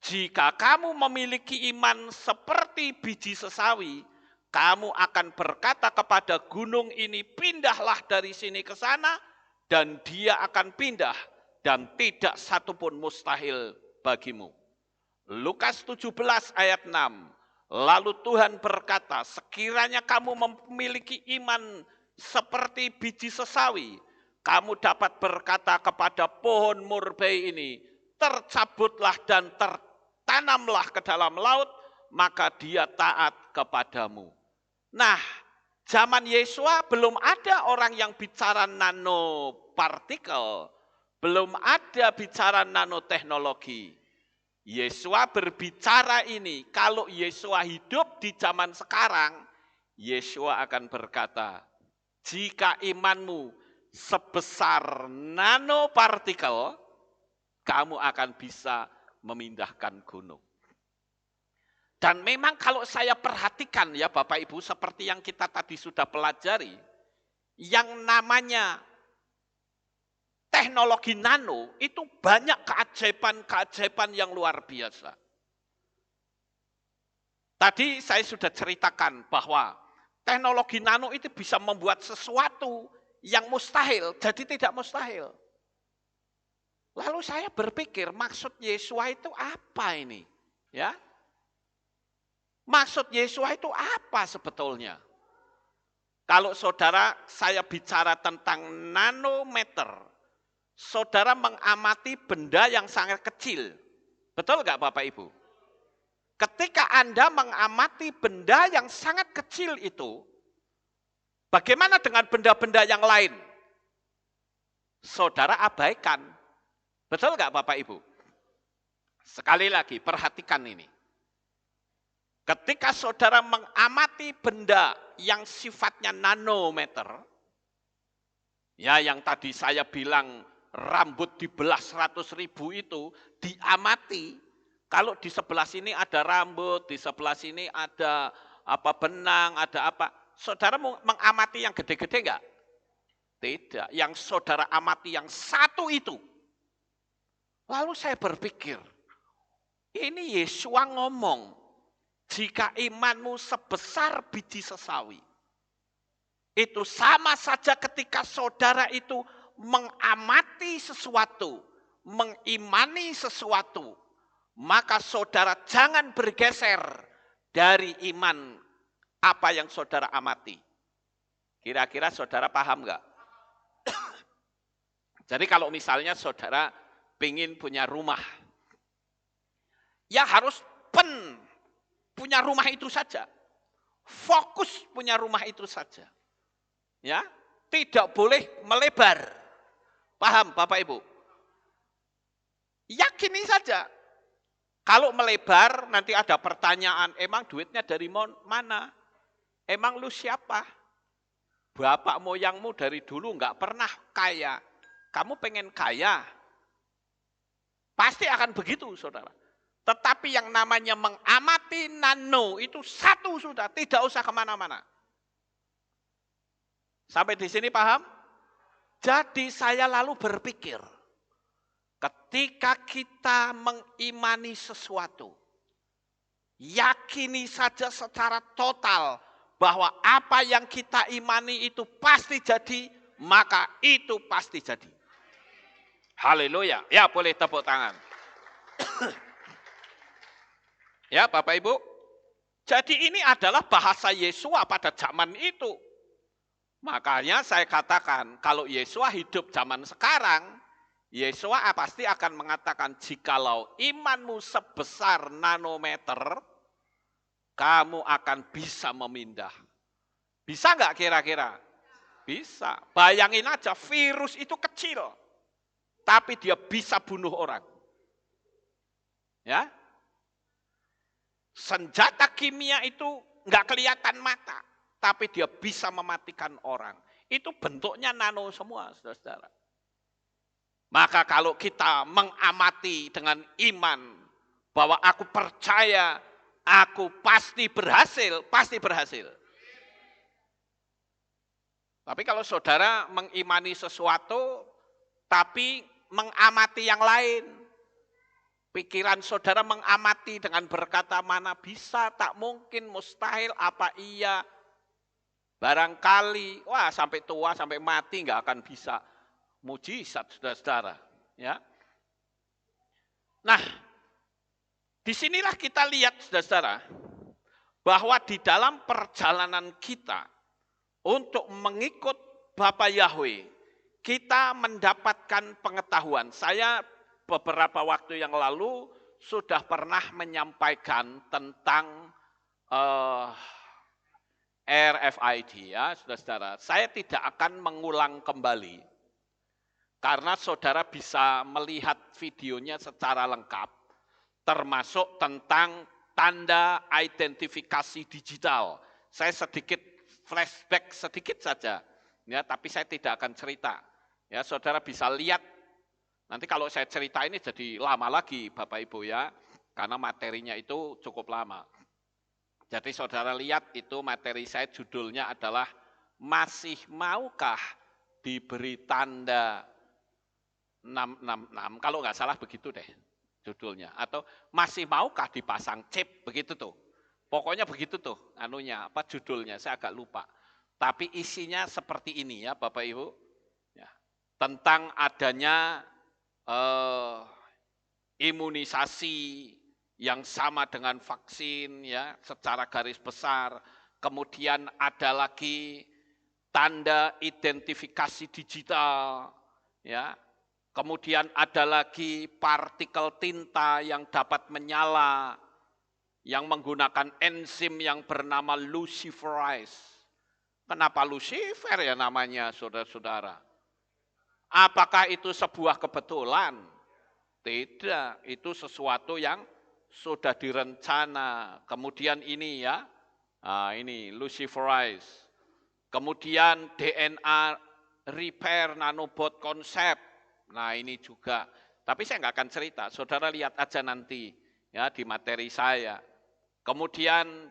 jika kamu memiliki iman seperti biji sesawi, kamu akan berkata kepada gunung ini, pindahlah dari sini ke sana, dan dia akan pindah, dan tidak satupun mustahil bagimu. Lukas 17 ayat 6. Lalu Tuhan berkata, sekiranya kamu memiliki iman seperti biji sesawi, kamu dapat berkata kepada pohon murbei ini, tercabutlah dan tertanamlah ke dalam laut, maka dia taat kepadamu. Nah, zaman Yesua belum ada orang yang bicara nanopartikel, belum ada bicara nanoteknologi. Yesua berbicara ini, kalau Yesua hidup di zaman sekarang, Yesua akan berkata, jika imanmu sebesar nanopartikel, kamu akan bisa memindahkan gunung. Dan memang kalau saya perhatikan ya Bapak Ibu, seperti yang kita tadi sudah pelajari, yang namanya teknologi nano itu banyak keajaiban yang luar biasa. Tadi saya sudah ceritakan bahwa teknologi nano itu bisa membuat sesuatu yang mustahil jadi tidak mustahil. Lalu saya berpikir maksud Yesua itu apa ini? Ya. Maksud Yesua itu apa sebetulnya? Kalau saudara saya bicara tentang nanometer, saudara mengamati benda yang sangat kecil. Betul nggak Bapak Ibu? Ketika Anda mengamati benda yang sangat kecil itu, bagaimana dengan benda-benda yang lain? Saudara abaikan. Betul nggak Bapak Ibu? Sekali lagi, perhatikan ini. Ketika saudara mengamati benda yang sifatnya nanometer, ya yang tadi saya bilang, rambut dibelah 100.000 itu diamati. Kalau di sebelah sini ada rambut, di sebelah sini ada apa benang, ada apa. Saudara mengamati yang gede-gede enggak? Tidak. Yang saudara amati yang satu itu. Lalu saya berpikir, ini Yesua ngomong, jika imanmu sebesar biji sesawi, itu sama saja ketika saudara itu mengamati sesuatu, mengimani sesuatu, maka saudara jangan bergeser dari iman apa yang saudara amati. Kira-kira saudara paham enggak? Jadi kalau misalnya saudara pengen punya rumah, ya harus punya rumah itu saja. Fokus punya rumah itu saja. Ya, tidak boleh melebar. Paham Bapak Ibu? Yakini saja. Kalau melebar nanti ada pertanyaan, emang duitnya dari mana? Emang lu siapa? Bapak moyangmu dari dulu nggak pernah kaya. Kamu pengen kaya? Pasti akan begitu, saudara. Tetapi yang namanya mengamati nano itu satu sudah, tidak usah kemana-mana. Sampai di sini paham? Jadi saya lalu berpikir, ketika kita mengimani sesuatu, yakini saja secara total bahwa apa yang kita imani itu pasti jadi, maka itu pasti jadi. Haleluya. Ya, boleh tepuk tangan. Ya, Bapak Ibu. Jadi ini adalah bahasa Yesua pada zaman itu. Makanya saya katakan, kalau Yesua hidup zaman sekarang, Yesua pasti akan mengatakan, jikalau imanmu sebesar nanometer, kamu akan bisa memindah. Bisa nggak kira-kira? Bisa. Bayangin aja, virus itu kecil, tapi dia bisa bunuh orang. Ya, senjata kimia itu nggak kelihatan mata, tapi dia bisa mematikan orang. Itu bentuknya nano semua, saudara-saudara. Maka kalau kita mengamati dengan iman bahwa aku percaya, aku pasti berhasil, pasti berhasil. Tapi kalau saudara mengimani sesuatu, tapi mengamati yang lain, pikiran saudara mengamati dengan berkata, mana bisa, tak mungkin, mustahil, apa iya, barangkali, wah sampai tua, sampai mati nggak akan bisa. Mujizat, saudara-saudara. Ya. Nah, disinilah kita lihat, saudara-saudara, bahwa di dalam perjalanan kita untuk mengikut Bapa Yahweh, kita mendapatkan pengetahuan. Saya beberapa waktu yang lalu sudah pernah menyampaikan tentang RFID, ya, saudara-saudara. Saya tidak akan mengulang kembali, karena saudara bisa melihat videonya secara lengkap, termasuk tentang tanda identifikasi digital. Saya sedikit flashback sedikit saja, ya, tapi saya tidak akan cerita. Ya, saudara bisa lihat. Nanti kalau saya cerita ini jadi lama lagi, Bapak Ibu, ya, karena materinya itu cukup lama. Jadi saudara lihat itu materi saya, judulnya adalah masih maukah diberi tanda 666, kalau nggak salah begitu deh judulnya. Atau masih maukah dipasang chip, begitu tuh. Pokoknya begitu tuh anunya, apa judulnya, saya agak lupa. Tapi isinya seperti ini, ya Bapak Ibu. Ya, tentang adanya imunisasi yang sama dengan vaksin, ya, secara garis besar. Kemudian ada lagi tanda identifikasi digital, ya. Kemudian ada lagi partikel tinta yang dapat menyala, yang menggunakan enzim yang bernama luciferase. Kenapa Lucifer ya namanya, saudara-saudara? Apakah itu sebuah kebetulan? Tidak, itu sesuatu yang sudah direncana. Kemudian ini, ya, ini luciferase. Kemudian DNA repair nanobot konsep. Nah ini juga. Tapi saya nggak akan cerita, saudara lihat aja nanti, ya, di materi saya. Kemudian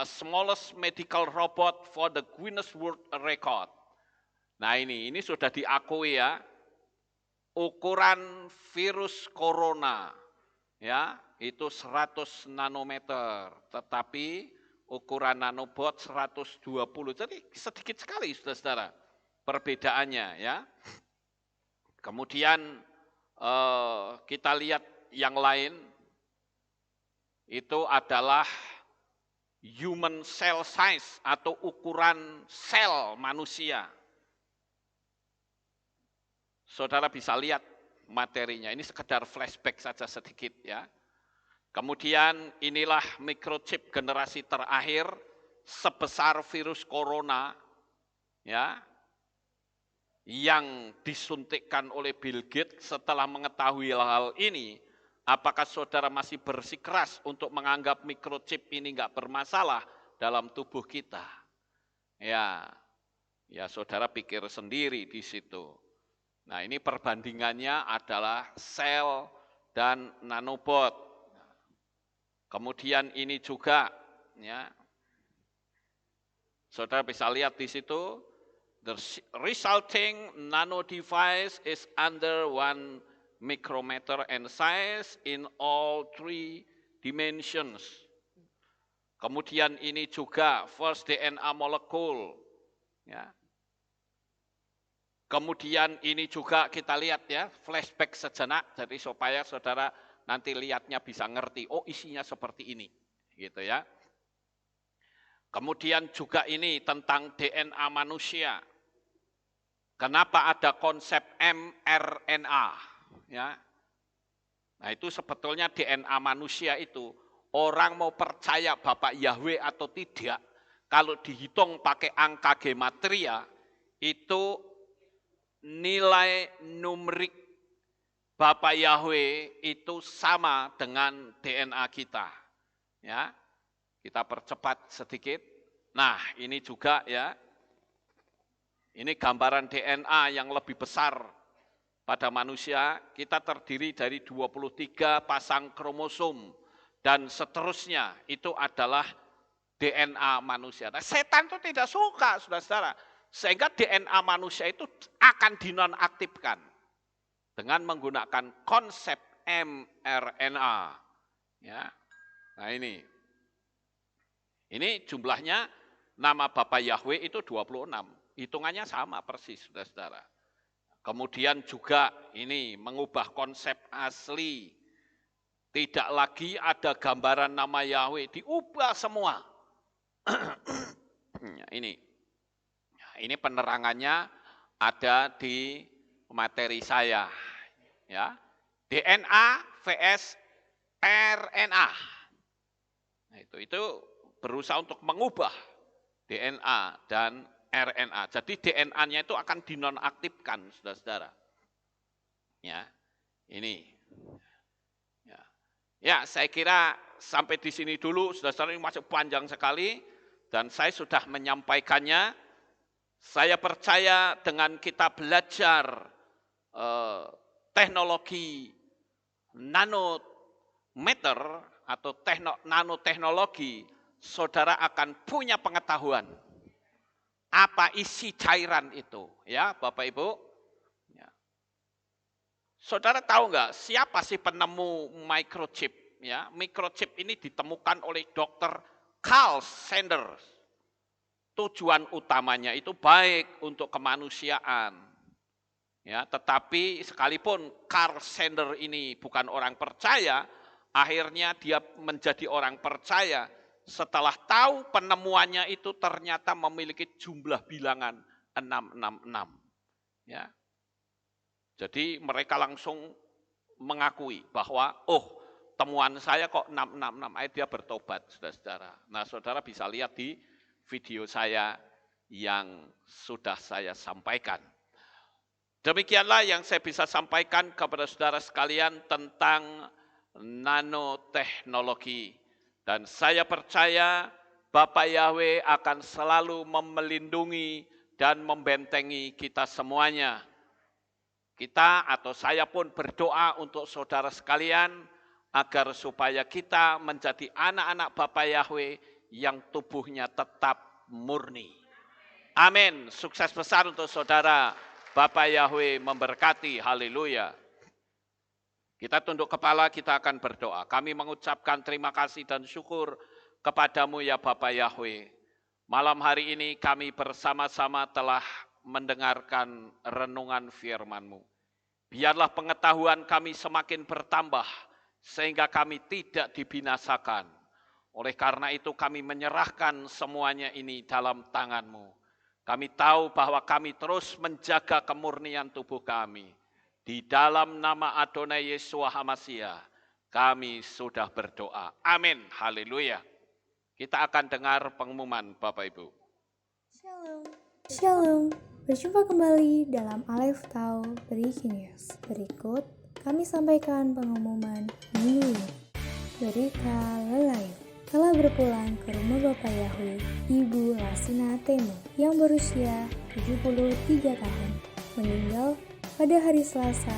smallest medical robot for the Guinness World Record. Nah ini sudah diakui, ya. Ukuran virus corona, ya, itu 100 nanometer, tetapi ukuran nanobot 120. Jadi sedikit sekali, saudara-saudara, perbedaannya, ya. Kemudian kita lihat yang lain, itu adalah human cell size atau ukuran sel manusia. Saudara bisa lihat materinya, ini sekedar flashback saja sedikit, ya. Kemudian inilah microchip generasi terakhir sebesar virus corona, ya, yang disuntikkan oleh Bill Gates. Setelah mengetahui hal ini, apakah saudara masih bersikeras untuk menganggap microchip ini enggak bermasalah dalam tubuh kita? Ya, ya saudara pikir sendiri di situ. Nah, ini perbandingannya adalah sel dan nanobot. Kemudian ini juga, ya, saudara bisa lihat di situ, the resulting nano device is under 1 micrometer and size in all 3 dimensions. Kemudian ini juga first DNA molecule, ya. Kemudian ini juga kita lihat ya, flashback sejenak, jadi supaya saudara nanti lihatnya bisa ngerti, oh isinya seperti ini, gitu ya. Kemudian juga ini tentang DNA manusia. Kenapa ada konsep mRNA? Ya. Nah itu sebetulnya DNA manusia itu, orang mau percaya Bapak Yahweh atau tidak, kalau dihitung pakai angka gematria, itu nilai numerik Bapak Yahweh itu sama dengan DNA kita. Ya, kita percepat sedikit. Nah, ini juga ya. Ini gambaran DNA yang lebih besar pada manusia. Kita terdiri dari 23 pasang kromosom dan seterusnya itu adalah DNA manusia. Nah, setan itu tidak suka, saudara-saudara. Sehingga DNA manusia itu akan dinonaktifkan dengan menggunakan konsep mRNA. Ya. Nah ini jumlahnya nama Bapak Yahweh itu 26. Hitungannya sama persis, saudara-saudara. Kemudian juga ini mengubah konsep asli. Tidak lagi ada gambaran nama Yahweh, diubah semua. Ini penerangannya ada di materi saya. Ya. DNA vs RNA. Nah, itu berusaha untuk mengubah DNA dan RNA. Jadi DNA-nya itu akan dinonaktifkan, saudara-saudara. Ya, ini. Ya, saya kira sampai di sini dulu, saudara-saudara, ini masih panjang sekali dan saya sudah menyampaikannya. Saya percaya dengan kita belajar teknologi nanometer atau nanoteknologi, saudara akan punya pengetahuan apa isi cairan itu, ya Bapak Ibu. Ya. Saudara tahu nggak siapa sih penemu microchip? Ya, microchip ini ditemukan oleh Dr. Carl Sanders. Tujuan utamanya itu baik untuk kemanusiaan. Ya, tetapi sekalipun Carl Sanders ini bukan orang percaya, akhirnya dia menjadi orang percaya setelah tahu penemuannya itu ternyata memiliki jumlah bilangan 666. Ya. Jadi mereka langsung mengakui bahwa temuan saya kok 666, akhirnya dia bertobat, saudara-saudara. Nah, saudara bisa lihat di video saya yang sudah saya sampaikan. Demikianlah yang saya bisa sampaikan kepada saudara sekalian tentang nanoteknologi. Dan saya percaya Bapak Yahweh akan selalu melindungi dan membentengi kita semuanya. Kita atau saya pun berdoa untuk saudara sekalian agar supaya kita menjadi anak-anak Bapak Yahweh yang tubuhnya tetap murni. Amin. Sukses besar untuk saudara. Bapak Yahweh memberkati. Haleluya. Kita tunduk kepala, kita akan berdoa. Kami mengucapkan terima kasih dan syukur kepadamu ya Bapak Yahweh. Malam hari ini kami bersama-sama telah mendengarkan renungan firman-Mu. Biarlah pengetahuan kami semakin bertambah, sehingga kami tidak dibinasakan. Oleh karena itu kami menyerahkan semuanya ini dalam tangan-Mu. Kami tahu bahwa kami terus menjaga kemurnian tubuh kami. Di dalam nama Adonai Yeshua HaMashiach, kami sudah berdoa. Amin. Haleluya. Kita akan dengar pengumuman Bapak Ibu. Shalom. Shalom. Berjumpa kembali dalam Aleph Tau Breaking News. Berikut kami sampaikan pengumuman minggu ini. Berita lelayu. telah berpulang ke rumah Bapak Yahweh, Ibu Lasina Temo, yang berusia 73 tahun, meninggal pada hari Selasa,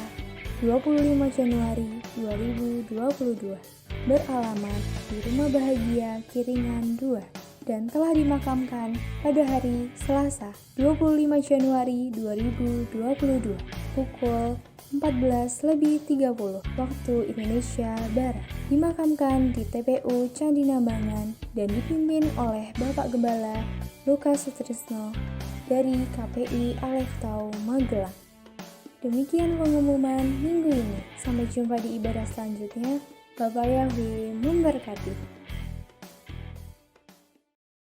25 Januari 2022, beralamat di Rumah Bahagia Kiringan 2, dan telah dimakamkan pada hari Selasa, 25 Januari 2022, pukul 14.30 waktu Indonesia Barat. Dimakamkan di TPU Candi Nambangan dan dipimpin oleh Bapak Gembala Lukas Sutrisno dari KPI Aleftau Magelang. Demikian pengumuman minggu ini. Sampai jumpa di ibadah selanjutnya. Bapak Yahweh memberkati.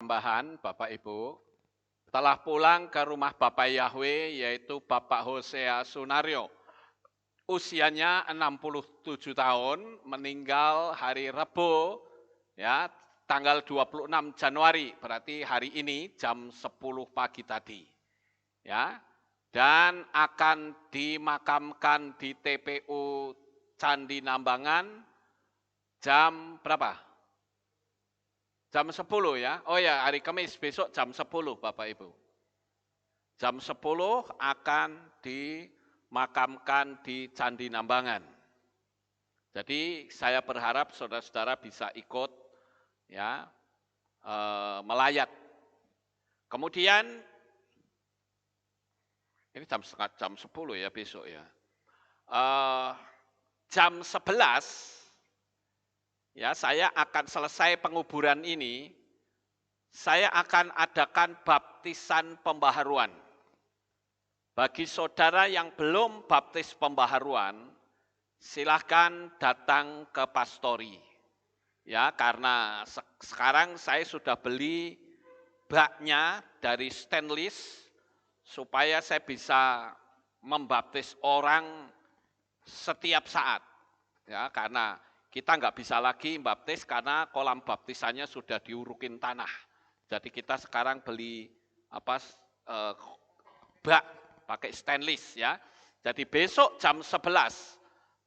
Tambahan Bapak Ibu, telah pulang ke rumah Bapak Yahweh yaitu Bapak Hosea Sunario. Usianya 67 tahun, meninggal hari Rebo, ya, tanggal 26 Januari, berarti hari ini jam 10 pagi tadi. Ya, dan akan dimakamkan di TPU Candi Nambangan jam berapa? Jam 10 ya. Oh ya, hari Kamis besok jam 10 Bapak Ibu. Jam 10 akan dimakamkan di Candi Nambangan. Jadi saya berharap saudara-saudara bisa ikut ya melayat. Kemudian ini jam 10 ya besok ya. Jam 11 ya saya akan selesai penguburan ini, saya akan adakan baptisan pembaharuan. Bagi saudara yang belum baptis pembaharuan, silahkan datang ke pastori. Ya, karena sekarang saya sudah beli baknya dari stainless supaya saya bisa membaptis orang setiap saat. Ya, karena kita nggak bisa lagi baptis karena kolam baptisannya sudah diurukin tanah. Jadi kita sekarang beli bak pakai stainless ya. Jadi besok jam 11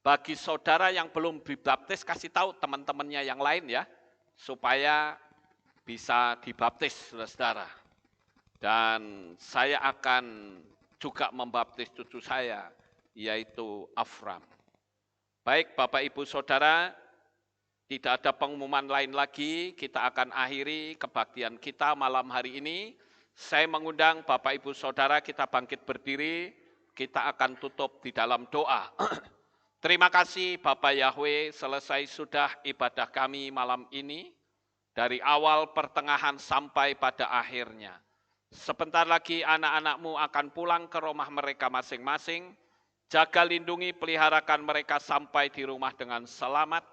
bagi saudara yang belum dibaptis kasih tahu teman-temannya yang lain ya supaya bisa dibaptis saudara. Dan saya akan juga membaptis cucu saya yaitu Afram. Baik Bapak Ibu Saudara, tidak ada pengumuman lain lagi, kita akan akhiri kebaktian kita malam hari ini. Saya mengundang Bapak Ibu Saudara kita bangkit berdiri, kita akan tutup di dalam doa. Terima kasih Bapak Yahweh, selesai sudah ibadah kami malam ini, dari awal pertengahan sampai pada akhirnya. Sebentar lagi anak-anak-Mu akan pulang ke rumah mereka masing-masing. Jaga, lindungi, peliharakan mereka sampai di rumah dengan selamat.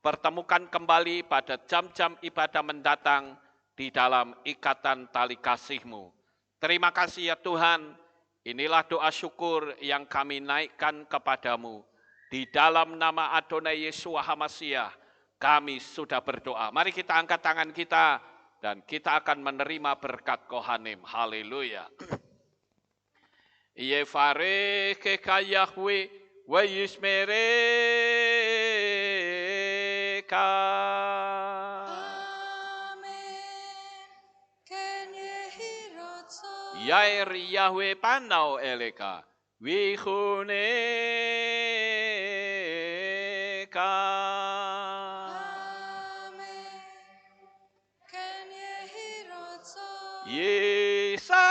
Pertemukan kembali pada jam-jam ibadah mendatang di dalam ikatan tali kasih-Mu. Terima kasih ya Tuhan, inilah doa syukur yang kami naikkan kepadamu. Di dalam nama Adonai Yeshua HaMashiach, kami sudah berdoa. Mari kita angkat tangan kita dan kita akan menerima berkat Kohanim. Haleluya. Yefare keka Yahweh wa yismereka. Amen. Ken yehirotso. Yair Yahweh panau eleka. Wihuneka. Amen. Ken yehirotso. Yesa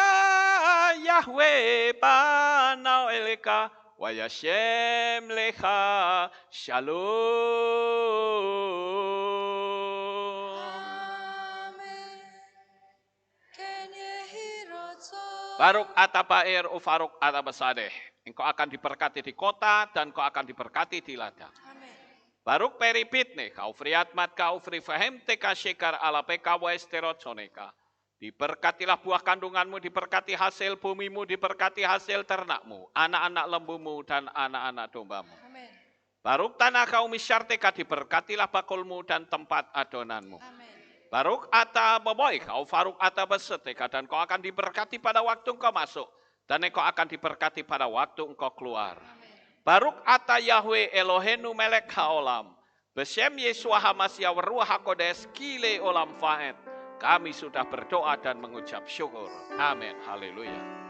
Yahweh panau eleka. Wa Yashem lecha shalom. Amen. Ken yehirotso. Baruk atabair ufaruk atabasadeh. Engkau akan diberkati di kota dan engkau akan diberkati di ladang. Amen. Baruk peripitne kau friatmat kau fri fahem teka shekar ala peka wa esterotsoneka. Diberkatilah buah kandunganmu, diberkati hasil bumimu, diberkati hasil ternakmu, anak-anak lembumu dan anak-anak dombamu. Amen. Baruk tanah kau misyarteka, diberkatilah bakulmu dan tempat adonanmu. Amen. Baruk ata baboy kau faruk ata beseteka, dan kau akan diberkati pada waktu engkau masuk, dan engkau akan diberkati pada waktu engkau keluar. Amen. Baruk ata Yahweh Elohenu melek haolam, Beshem Yeshua Hamasya Ruach HaKodes Kile Olam Faed. Kami sudah berdoa dan mengucap syukur. Amin. Haleluya.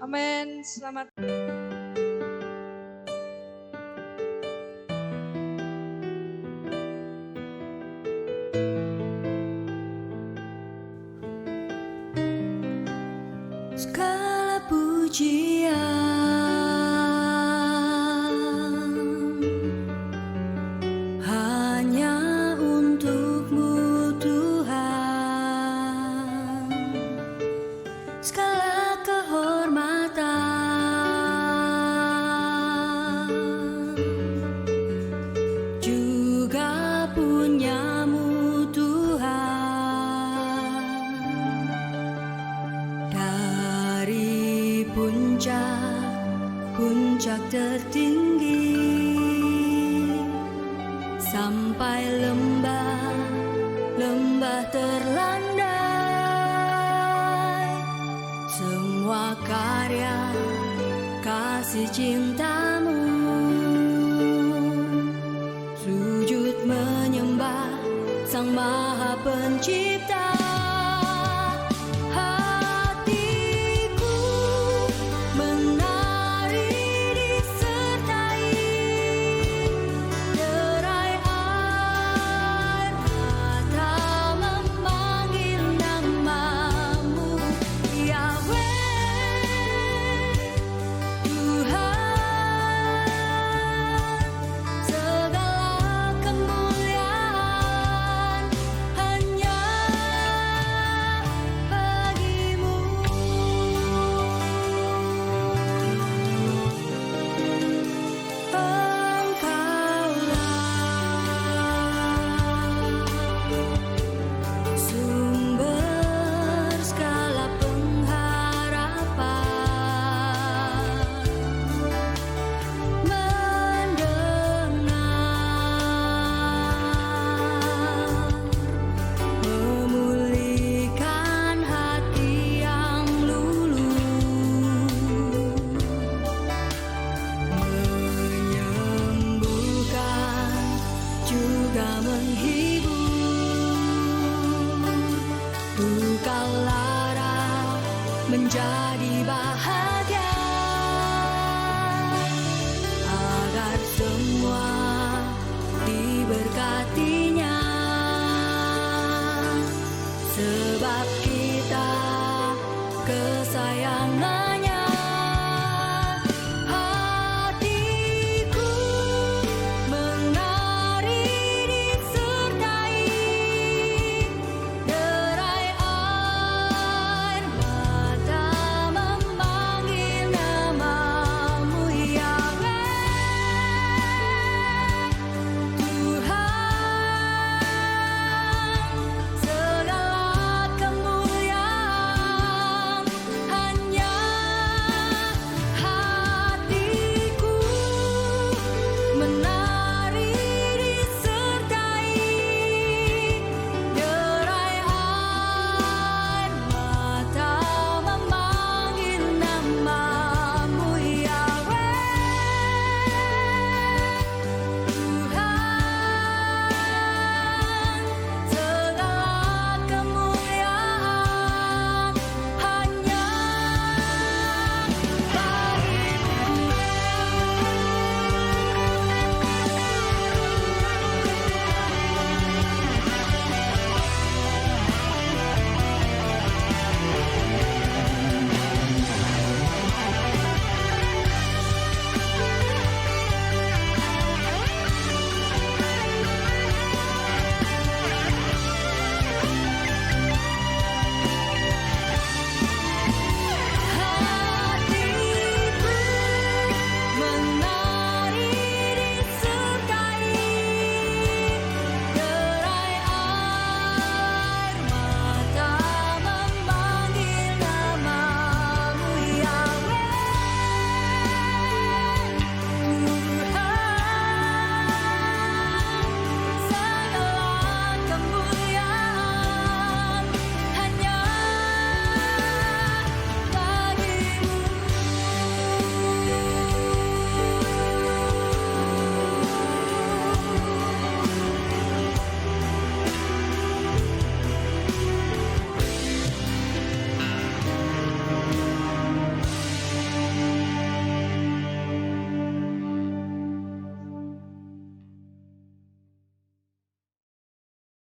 Amin. Selamat. Segala pujian hanya untuk-Mu Tuhan, segala kehormatan juga punya-Mu Tuhan. Dari puncak tertinggi sampai lembah terlandai, semua karya kasih cinta-Mu, sujud menyembah Sang Maha Pencipta. Menjadi